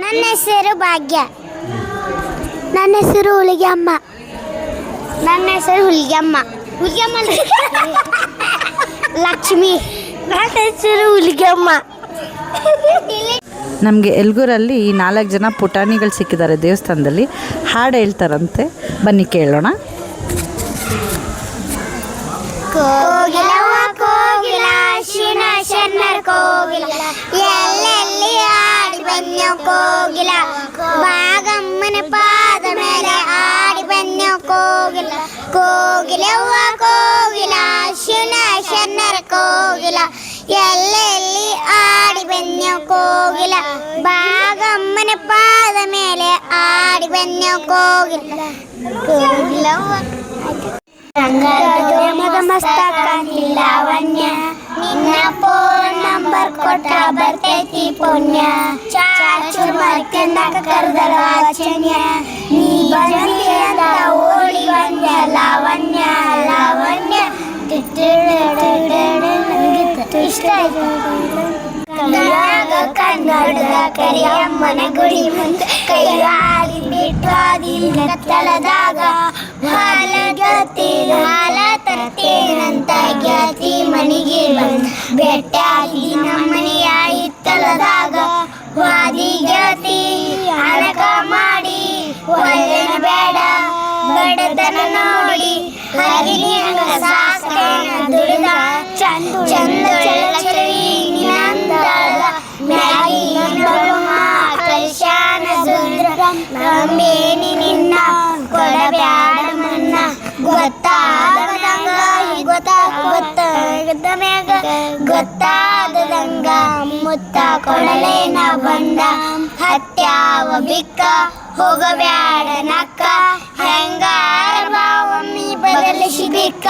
ನನ್ನ ಹೆಸರು ಭಾಗ್ಯ. ನನ್ನ ಹೆಸರು ಹುಲಿಗೆಮ್ಮ. ನನ್ನ ಹೆಸರು ಹುಲಿಗೆಮ್ಮ. ಹುಲಿಗೆಮ್ಮ ಲಕ್ಷ್ಮಿ. ನನ್ನ ಹೆಸರು ಹುಲಿಗೆಮ್ಮ. ನಮಗೆ ಎಲ್ಗೂರಲ್ಲಿ 4 ಜನ ಪುಟಾಣಿಗಳು ಸಿಕ್ಕಿದ್ದಾರೆ ದೇವಸ್ಥಾನದಲ್ಲಿ. ಹಾಡು ಹೇಳ್ತಾರಂತೆ, ಬನ್ನಿ ಕೇಳೋಣ. ಕೋಗಿಲವ್ವ ಕೋಗಿಲ ಶಿನ ಶನ್ನರ್ ಕೋಗಿಲ ಎಲ್ಲೆಲ್ಲಿ ಆಡಿ ಬನ್ಯೋ ಕೋಗಿಲ ಬಾಗಮ್ಮನ ಪಾದ ಮೇಲೆ ಆಡಿ ಬನ್ಯೋ ಕೋಗಿಲ. ಕೋಗಿಲವ್ವ ಕೋಗಿಲ ಶಿನ ಶನ್ನರ್ ಕೋಗಿಲ ಎಲ್ಲೆಲ್ಲಿ ಆಡಿ ಬನ್ಯೋ ಕೋಗಿಲ ಬಾಗಮ್ಮನ ಪಾದ ಮೇಲೆ ಆಡಿ ಬನ್ಯೋ ಕೋಗಿಲ. ಕೋಗಿಲವ್ವ ರಂಗದ ಮಸ್ತಕ ಲಾವಣ್ಯ ನಿನ್ನ ಫೋನ್ ನಂಬರ್ ಕೊಟ್ಟ ಬರ್ತೈತಿ ಪುಣ್ಯ. ಚಾಚು ಮರ್ಕಂಡಾಕ ಕರ್ದರ ವಾಚನ್ಯ ನೀ ಬಂದಿ ಅಂತ ಓಡಿ ಬಂದ್ಯ ಲಾವಣ್ಯ. ಲಾವಣ್ಯ ಇಷ್ಟ ಆಯ್ತು. ಕನ್ನಡದ ಕರಿಯಮ್ಮನ ಗುಡಿ ಮುಂದೆ ಕೈಯಾರಿ ಬಿಟ್ಟು ಅದಿನ ತಳದಾಗ ಹಾಲ ತರ್ತೇನಂತ ಗೆಳತಿ ಮನೆಗೆ ಬಂದ ಬೆಟ್ಟಾಗಿ ನಮ್ಮನೆಯ ಹಿತ್ತಲದಾಗ ವಾದಿ ಗೆಳತಿ ಹಣಕ ಮಾಡಿ ಒಳ್ಳೆನ ಬೇಡ ಬಡತನ ನೋಡಿ ಹರಿನ ಸಾಕೇನ ದುಡಿದ ಚಂದ ಮ್ಯಾಗಿ ಕಲ್ಶಾನ ಸುಂದ್ರ ನಂಬೇನಿ ನಿನ್ನ ಕೊಡಬ್ಯಾಡ ಮನ್ನ ಗೊತ್ತಾಗದಂಗ ಮುತ್ತ ಕೊಡಲೇನ ಬಂದ ಹತ್ಯಾವ ಬಿಕ್ಕ ಹೋಗಬ್ಯಾಡ ನಕ್ಕ ಹೆಂಗಾರ ಬಾವಮ್ಮಿ ಬದಲಿಸಿ ಬಿಕ್ಕ.